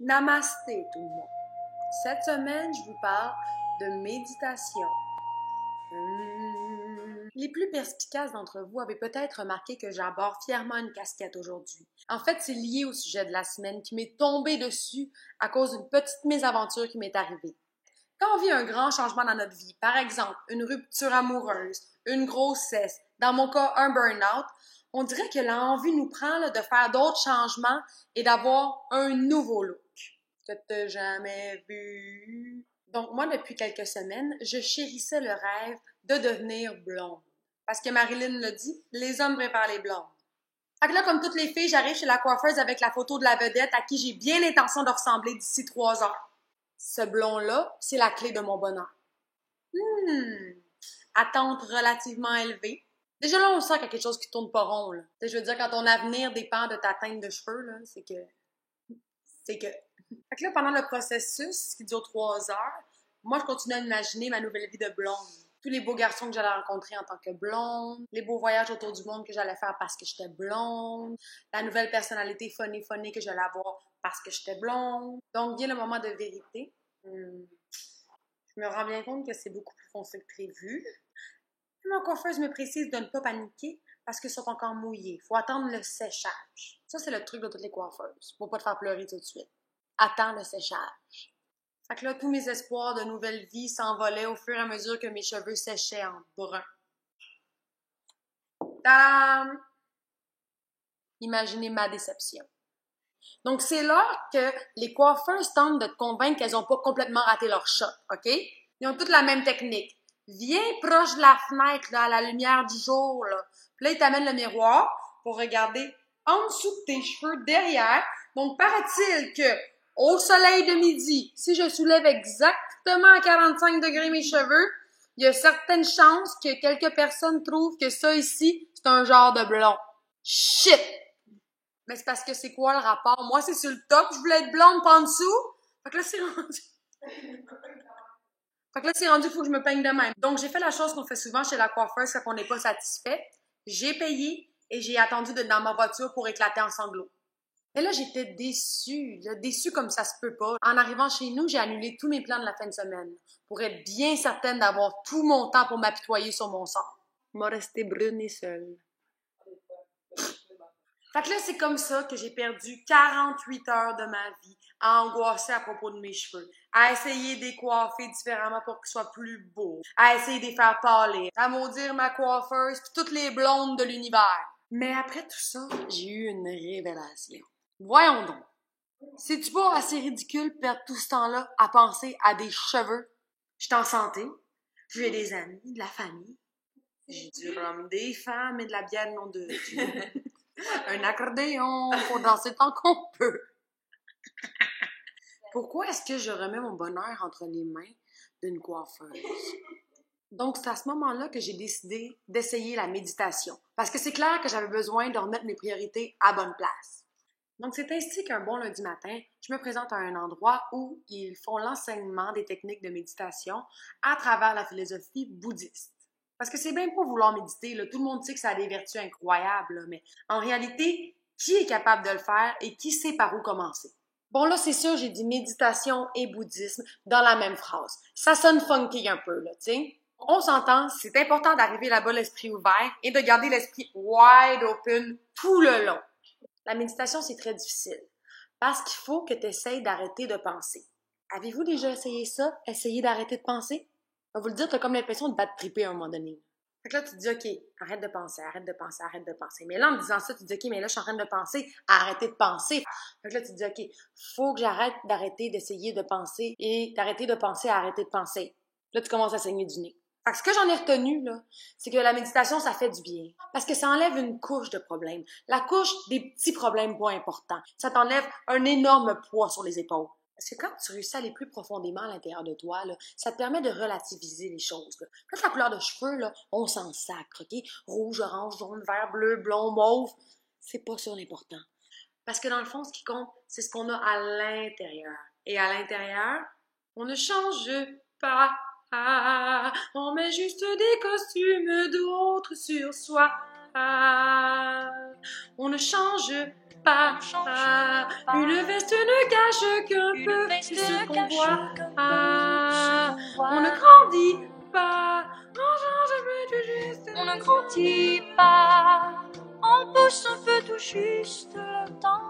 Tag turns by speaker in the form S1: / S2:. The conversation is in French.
S1: Namasté tout le monde. Cette semaine, je vous parle de méditation. Les plus perspicaces d'entre vous avaient peut-être remarqué que j'aborde fièrement une casquette aujourd'hui. En fait, c'est lié au sujet de la semaine qui m'est tombé dessus à cause d'une petite mésaventure qui m'est arrivée. Quand on vit un grand changement dans notre vie, par exemple une rupture amoureuse, une grossesse, dans mon cas un burn-out, on dirait que l'envie nous prend de faire d'autres changements et d'avoir un nouveau look. Que t'as jamais vu. Donc moi, depuis quelques semaines, je chérissais le rêve de devenir blonde. Parce que Marilyn l'a dit, les hommes préfèrent les blondes. Fait que là, comme toutes les filles, j'arrive chez la coiffeuse avec la photo de la vedette à qui j'ai bien l'intention de ressembler d'ici 3 heures. Ce blond-là, c'est la clé de mon bonheur. Attente relativement élevée. Déjà là, on sent qu'il y a quelque chose qui tourne pas rond, là. Je veux dire, quand ton avenir dépend de ta teinte de cheveux, là, c'est que... Fait que là, pendant le processus, qui dure 3 heures, moi, je continue à imaginer ma nouvelle vie de blonde. Tous les beaux garçons que j'allais rencontrer en tant que blonde, les beaux voyages autour du monde que j'allais faire parce que j'étais blonde, la nouvelle personnalité funny que j'allais avoir parce que j'étais blonde. Donc, vient le moment de vérité. Je me rends bien compte que c'est beaucoup plus foncé que prévu. Ma coiffeuse me précise de ne pas paniquer parce qu'ils sont encore mouillés. Il faut attendre le séchage. Ça, c'est le truc de toutes les coiffeuses. Pour pas te faire pleurer tout de suite. Attends le séchage. Fait que là, tous mes espoirs de nouvelle vie s'envolaient au fur et à mesure que mes cheveux séchaient en brun. Tadam! Imaginez ma déception. Donc, c'est là que les coiffeuses tentent de te convaincre qu'elles n'ont pas complètement raté leur shot, OK? Ils ont toutes la même technique. Viens proche de la fenêtre, là, à la lumière du jour, là. Puis là, ils t'amènent le miroir pour regarder en dessous de tes cheveux, derrière. Donc, paraît-il que au soleil de midi, si je soulève exactement à 45 degrés mes cheveux, il y a certaines chances que quelques personnes trouvent que ça ici, c'est un genre de blond. Shit! Mais c'est parce que c'est quoi le rapport? Moi, c'est sur le top, je voulais être blonde pas en dessous. Fait que là, c'est rendu... il faut que je me peigne de même. Donc, j'ai fait la chose qu'on fait souvent chez la coiffeuse quand on n'est pas satisfait. J'ai payé et j'ai attendu d'être dans ma voiture pour éclater en sanglots. Mais là, j'étais déçue comme ça se peut pas. En arrivant chez nous, j'ai annulé tous mes plans de la fin de semaine pour être bien certaine d'avoir tout mon temps pour m'apitoyer sur mon sort. M'a resté brune et seule. Fait que là, c'est comme ça que j'ai perdu 48 heures de ma vie à angoisser à propos de mes cheveux, à essayer de les coiffer différemment pour qu'ils soient plus beaux, à essayer de les faire pâlir, à maudire ma coiffeuse pis toutes les blondes de l'univers. Mais après tout ça, j'ai eu une révélation. Voyons donc. C'est-tu pas assez ridicule perdre tout ce temps-là à penser à des cheveux? Je suis en santé, j'ai des amis, de la famille, j'ai du rhum, des femmes et de la bière non de Dieu. Un accordéon pour danser tant qu'on peut. Pourquoi est-ce que je remets mon bonheur entre les mains d'une coiffeuse? Donc, c'est à ce moment-là que j'ai décidé d'essayer la méditation. Parce que c'est clair que j'avais besoin de remettre mes priorités à bonne place. Donc, c'est ainsi qu'un bon lundi matin, je me présente à un endroit où ils font l'enseignement des techniques de méditation à travers la philosophie bouddhiste. Parce que c'est bien pour vouloir méditer, là. Tout le monde sait que ça a des vertus incroyables, là, mais en réalité, qui est capable de le faire et qui sait par où commencer? Bon, là, c'est sûr, j'ai dit méditation et bouddhisme dans la même phrase. Ça sonne funky un peu, là, tu sais. On s'entend, c'est important d'arriver là-bas l'esprit ouvert et de garder l'esprit wide open tout le long. La méditation, c'est très difficile parce qu'il faut que tu essayes d'arrêter de penser. Avez-vous déjà essayé ça? Essayer d'arrêter de penser? Je vais vous le dire, tu as comme l'impression de battre triper à un moment donné. Fait que là, tu te dis, OK, arrête de penser, arrête de penser, arrête de penser. Mais là, en me disant ça, tu te dis, OK, mais là, je suis en train de penser à arrêter de penser. Fait que là, tu te dis, OK, faut que j'arrête d'arrêter d'essayer de penser et d'arrêter de penser à arrêter de penser. Là, tu commences à saigner du nez. Fait que ce que j'en ai retenu, là, c'est que la méditation, ça fait du bien. Parce que ça enlève une couche de problèmes. La couche des petits problèmes pas importants. Ça t'enlève un énorme poids sur les épaules. Parce que quand tu réussis à aller plus profondément à l'intérieur de toi, là, ça te permet de relativiser les choses. Là. Quand la couleur de cheveux, là, on s'en sacre, OK? Rouge, orange, jaune, vert, bleu, blond, mauve, c'est pas ça l'important. Parce que dans le fond, ce qui compte, c'est ce qu'on a à l'intérieur. Et à l'intérieur, on ne change pas. On met juste des costumes d'autres sur soi. On ne change pas. Une veste ne cache qu'un peu ce qu'on voit. On ne grandit pas.
S2: On ne grandit pas, on pousse un peu tout juste le temps